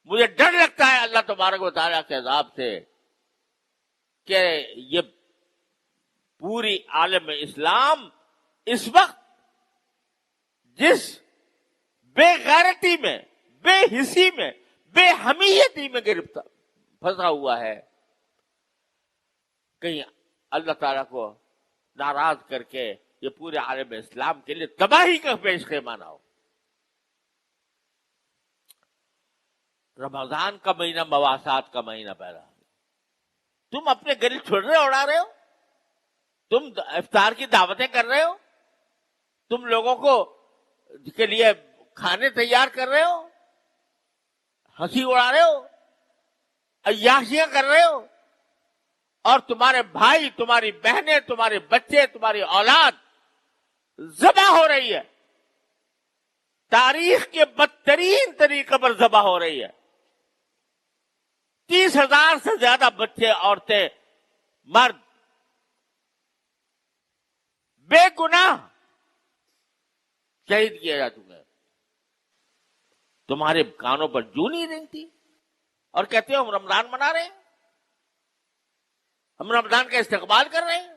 مجھے ڈر لگتا ہے اللہ تبارک و تعالیٰ کے عذاب سے کہ یہ پوری عالم اسلام اس وقت جس بے غیرتی میں، بے حسی میں، بے حمیتی میں گرفتار پھنسا ہوا ہے، کہیں اللہ تعالیٰ کو ناراض کر کے یہ پورے عالم اسلام کے لیے تباہی کا پیش خیمہ نہ ہو۔ رمضان کا مہینہ مواسات کا مہینہ پیدا ہو، تم اپنے گلی چھوڑے اڑا رہے ہو، تم افطار کی دعوتیں کر رہے ہو، تم لوگوں کو کے لیے کھانے تیار کر رہے ہو، ہنسی اڑا رہے ہو، عیاشیاں کر رہے ہو، اور تمہارے بھائی، تمہاری بہنیں، تمہارے بچے، تمہاری اولاد ذبح ہو رہی ہے، تاریخ کے بدترین طریقے پر ذبح ہو رہی ہے۔ 30,000 سے زیادہ بچے، عورتیں، مرد بے گناہ شہید کیے جا چکے ہیں۔ تمہارے کانوں پر جوں نہیں رنگتی اور کہتے ہو ہم رمضان منا رہے ہیں، ہم رمضان کا استقبال کر رہے ہیں۔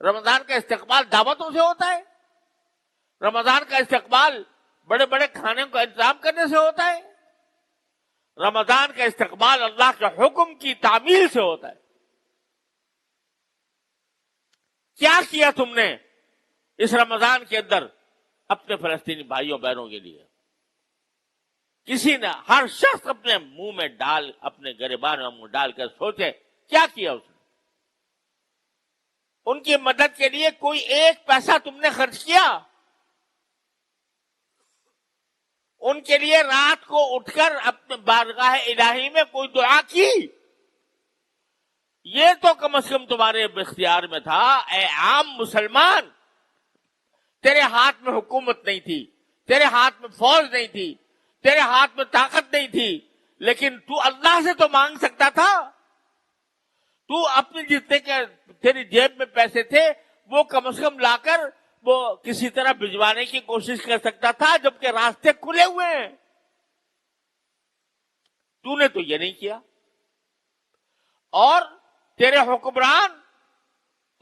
رمضان کا استقبال دعوتوں سے ہوتا ہے، رمضان کا استقبال بڑے بڑے کھانے کا انتظام کرنے سے ہوتا ہے، رمضان کا استقبال اللہ کے حکم کی تعمیل سے ہوتا ہے۔ کیا کیا تم نے اس رمضان کے اندر اپنے فلسطینی بھائیوں بہنوں کے لیے؟ کسی نے، ہر شخص اپنے منہ میں ڈال، اپنے گریبان میں منہ ڈال کر سوچے کیا کیا اس نے؟ ان کی مدد کے لیے کوئی ایک پیسہ تم نے خرچ کیا؟ ان کے لیے رات کو اٹھ کر اپنے بارگاہ الہی میں کوئی دعا کی؟ یہ تو کم از کم تمہارے اختیار میں تھا۔ اے عام مسلمان، تیرے ہاتھ میں حکومت نہیں تھی، تیرے ہاتھ میں فوج نہیں تھی، تیرے ہاتھ میں طاقت نہیں تھی، لیکن تو اللہ سے تو مانگ سکتا تھا۔ تو اپنے جتنے کے تیری جیب میں پیسے تھے وہ کم از کم لا کر وہ کسی طرح بھجوانے کی کوشش کر سکتا تھا، جبکہ راستے کھلے ہوئے ہیں۔ تو نے تو یہ نہیں کیا۔ اور تیرے حکمران،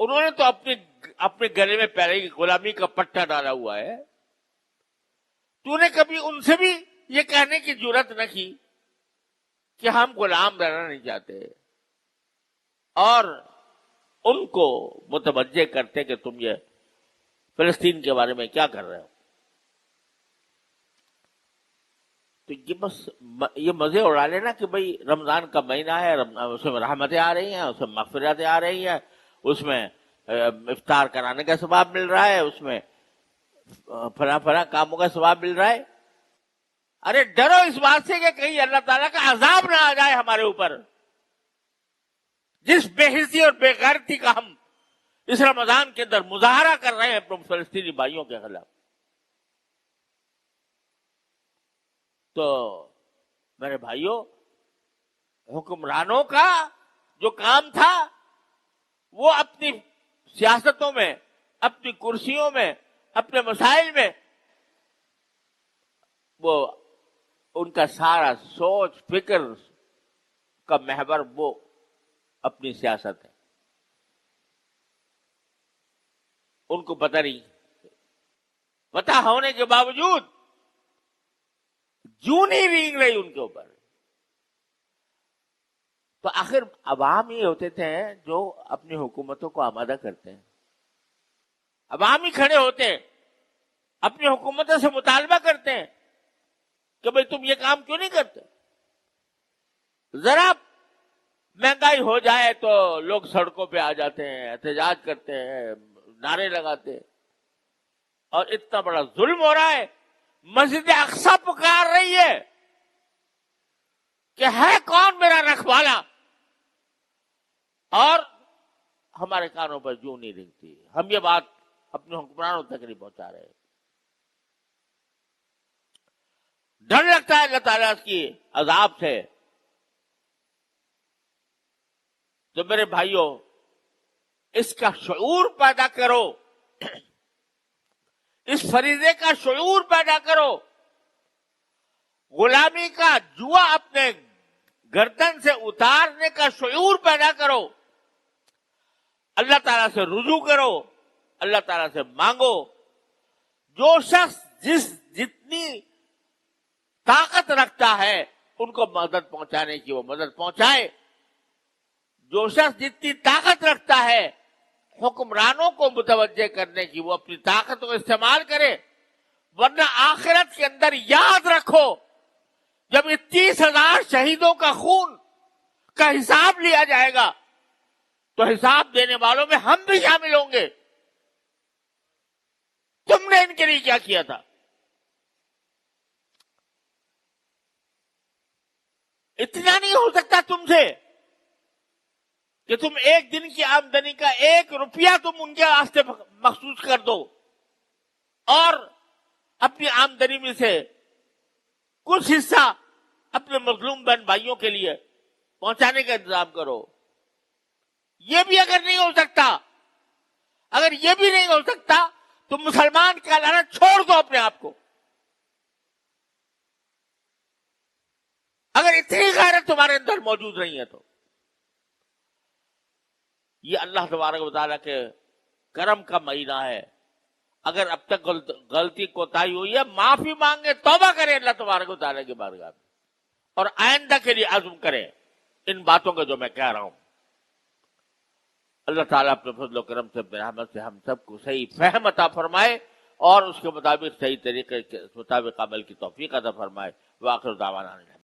انہوں نے تو اپنے گلے میں پہلے ہی غلامی کا پٹا ڈالا ہوا ہے۔ تو نے کبھی ان سے بھی یہ کہنے کی جرات نہ کی کہ ہم غلام رہنا نہیں چاہتے، اور ان کو متوجہ کرتے کہ تم یہ فلسطین کے بارے میں کیا کر رہے ہو۔ تو یہ بس یہ مزے اڑا لینا کہ بھئی رمضان کا مہینہ ہے، اس میں رحمتیں آ رہی ہیں، اس میں مغفرتیں آ رہی ہیں، اس میں افطار کرانے کا ثواب مل رہا ہے، اس میں فلاں فلاں کاموں کا ثواب مل رہا ہے۔ ارے ڈرو اس بات سے کہ کہیں اللہ تعالیٰ کا عذاب نہ آ جائے ہمارے اوپر، جس بے حسی اور بے غیرتی کا ہم اس رمضان کے اندر مظاہرہ کر رہے ہیں اپنے فلسطینی بھائیوں کے خلاف۔ تو میرے بھائیوں، حکمرانوں کا جو کام تھا وہ اپنی سیاستوں میں، اپنی کرسیوں میں، اپنے مسائل میں، وہ ان کا سارا سوچ فکر کا محور وہ اپنی سیاست ہے۔ ان کو پتہ نہیں، پتہ ہونے کے باوجود جوں نہیں رینگ رہی ان کے اوپر۔ تو آخر عوام ہی ہوتے تھے جو اپنی حکومتوں کو آمادہ کرتے ہیں، عوام ہی کھڑے ہوتے ہیں، اپنی حکومتوں سے مطالبہ کرتے ہیں کہ بھئی تم یہ کام کیوں نہیں کرتے؟ ذرا مہنگائی ہو جائے تو لوگ سڑکوں پہ آ جاتے ہیں، احتجاج کرتے ہیں، نعرے لگاتے ہیں، اور اتنا بڑا ظلم ہو رہا ہے۔ مسجد اقصی پکار رہی ہے کہ ہے کون میرا رکھوالا، اور ہمارے کانوں پر جوں نہیں رنگتی۔ ہم یہ بات اپنے حکمرانوں تک نہیں پہنچا رہے۔ ڈر لگتا ہے اللہ تعالیٰ کی عذاب سے۔ تو میرے بھائیوں، اس کا شعور پیدا کرو، اس فریضے کا شعور پیدا کرو غلامی کا جوا اپنے گردن سے اتارنے کا شعور پیدا کرو، اللہ تعالیٰ سے رجوع کرو، اللہ تعالیٰ سے مانگو. جو شخص جتنی طاقت رکھتا ہے ان کو مدد پہنچانے کی وہ مدد پہنچائے. جو شخص جتنی طاقت رکھتا ہے حکمرانوں کو متوجہ کرنے کی وہ اپنی طاقت کو استعمال کرے. ورنہ آخرت کے اندر یاد رکھو جب یہ 30,000 شہیدوں کا خون کا حساب لیا جائے گا تو حساب دینے والوں میں ہم بھی شامل ہوں گے. تم نے ان کے لیے کیا کیا تھا؟ اتنا نہیں ہو سکتا تم سے کہ تم ایک دن کی آمدنی کا 1 روپیہ تم ان کے واسطے مخصوص کر دو اور اپنی آمدنی میں سے کچھ حصہ اپنے مظلوم بہن بھائیوں کے لیے پہنچانے کا انتظام کرو. یہ بھی اگر نہیں ہو سکتا، اگر یہ بھی نہیں ہو سکتا تو مسلمان کہلانا چھوڑ دو اپنے آپ کو. اگر اتنی غیرت تمہارے اندر موجود نہیں ہے تو یہ اللہ تبارک و تعالیٰ کے کرم کا مہینہ ہے. اگر اب تک غلطی کوتاہی ہوئی ہے معافی مانگے، توبہ کرے اللہ تبارک و تعالیٰ کی بارگاہ میں اور آئندہ کے لیے عزم کرے ان باتوں کا جو میں کہہ رہا ہوں. اللہ تعالیٰ اپنے فضل و کرم سے رحمت سے ہم سب کو صحیح فہم عطا فرمائے اور اس کے مطابق صحیح طریقے کے مطابق عمل کی توفیق عطا فرمائے. وآخر دعوانا